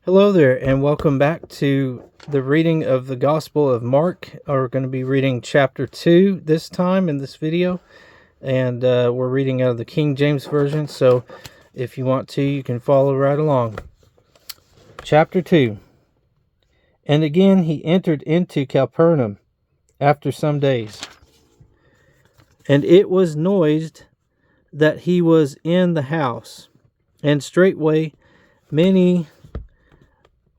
Hello there, and welcome back to the reading of the Gospel of Mark. We're going to be reading chapter 2 this time in this video, and we're reading out of the King James Version, so if you want to, you can follow right along. Chapter 2. And again he entered into Capernaum after some days, and it was noised that he was in the house, and straightway many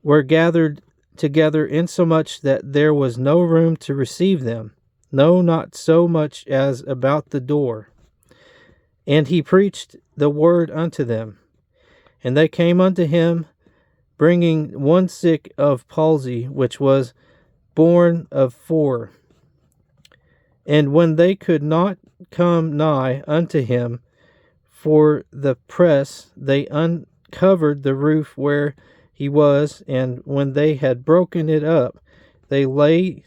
were gathered together, insomuch that there was no room to receive them, no, not so much as about the door. And he preached the word unto them. And they came unto him, bringing one sick of palsy, which was born of 4. And when they could not come nigh unto him for the press, they uncovered the roof where he was, and when they had broken it up, they let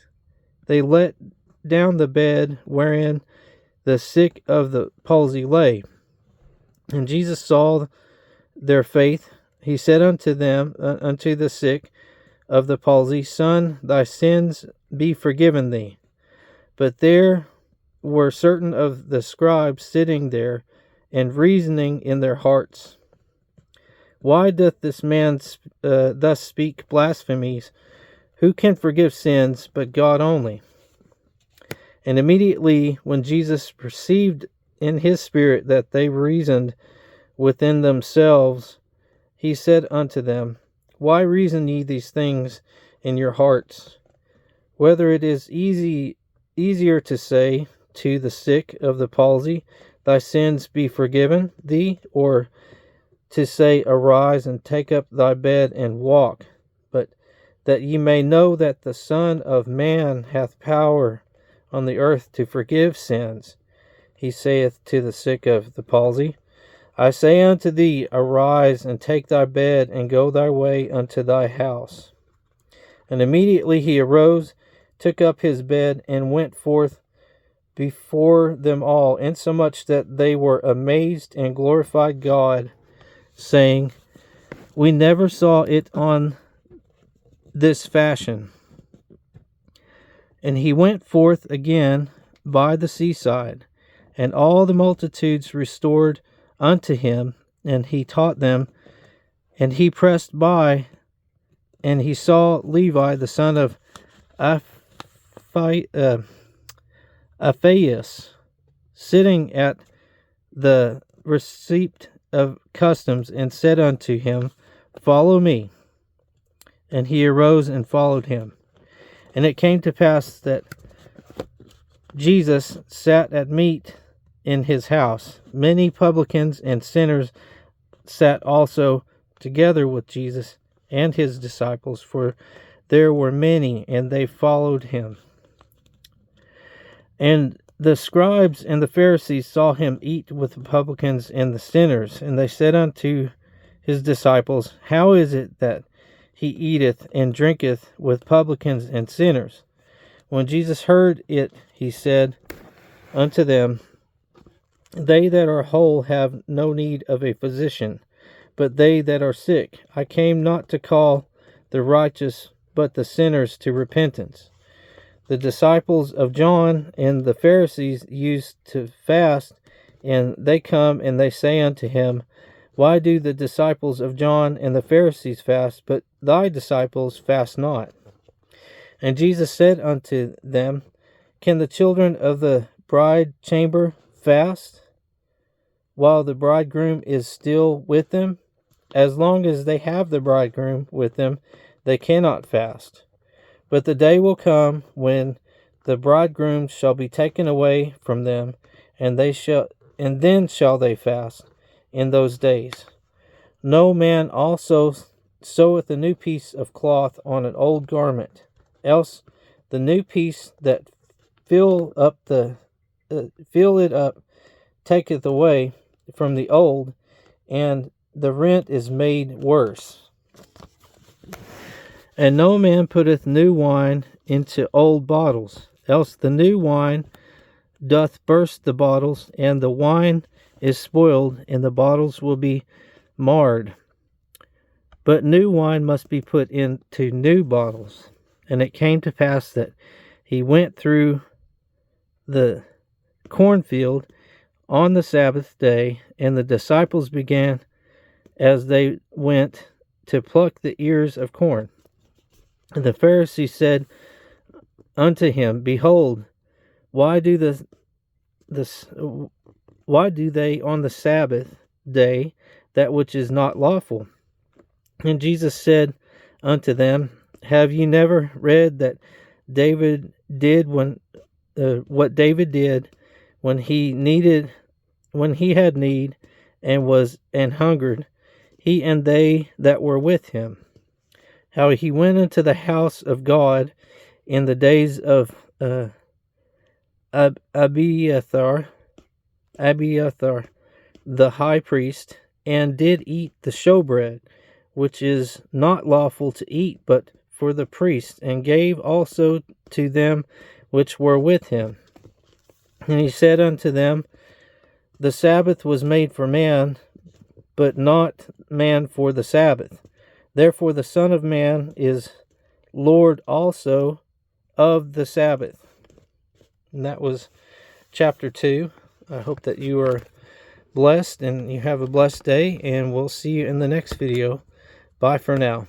down the bed wherein the sick of the palsy lay. And Jesus saw their faith. He said unto them, unto the sick of the palsy, Son, thy sins be forgiven thee. But there were certain of the scribes sitting there, and reasoning in their hearts, Why doth this man thus speak blasphemies? Who can forgive sins but God only? And immediately when Jesus perceived in his spirit that they reasoned within themselves, he said unto them, Why reason ye these things in your hearts? Whether it is easier to say to the sick of the palsy, Thy sins be forgiven thee, or to say, Arise and take up thy bed and walk. But that ye may know that the Son of Man hath power on the earth to forgive sins, he saith to the sick of the palsy, I say unto thee, Arise and take thy bed and go thy way unto thy house. And immediately he arose, took up his bed, and went forth before them all, insomuch that they were amazed and glorified God, saying, We never saw it on this fashion. And he went forth again by the seaside, and all the multitudes restored unto him, and he taught them. And he pressed by, and he saw Levi the son of Alphaeus sitting at the receipt of customs, and said unto him, Follow me. And he arose and followed him. And it came to pass that Jesus sat at meat in his house. Many publicans and sinners sat also together with Jesus and his disciples, for there were many, and they followed him. And the scribes and the Pharisees saw him eat with the publicans and the sinners, and they said unto his disciples, How is it that he eateth and drinketh with publicans and sinners? When Jesus heard it, he said unto them, They that are whole have no need of a physician, but they that are sick. I came not to call the righteous, but the sinners to repentance. The disciples of John and the Pharisees used to fast, and they come and they say unto him, Why do the disciples of John and the Pharisees fast, but thy disciples fast not? And Jesus said unto them, Can the children of the bride chamber fast, while the bridegroom is still with them? As long as they have the bridegroom with them, they cannot fast. But the day will come when the bridegroom shall be taken away from them, and then shall they fast in those days. No man also seweth a new piece of cloth on an old garment, else the new piece that fill it up taketh away from the old, and the rent is made worse. And no man putteth new wine into old bottles, else the new wine doth burst the bottles, and the wine is spoiled, and the bottles will be marred. but new wine must be put into new bottles. And it came to pass that he went through the cornfield on the Sabbath day, and the disciples began as they went to pluck the ears of corn. And the Pharisees said unto him, Behold, why do they on the Sabbath day that which is not lawful? And Jesus said unto them, Have ye never read that David did what David did when he had need and hungered, he and they that were with him, how he went into the house of God in the days of Abiathar the high priest, and did eat the showbread, which is not lawful to eat but for the priest, and gave also to them which were with him. And he said unto them, The Sabbath was made for man, but not man for the Sabbath. Therefore the Son of Man is Lord also of the Sabbath. And that was chapter 2. I hope that you are blessed and you have a blessed day, and we'll see you in the next video. Bye for now.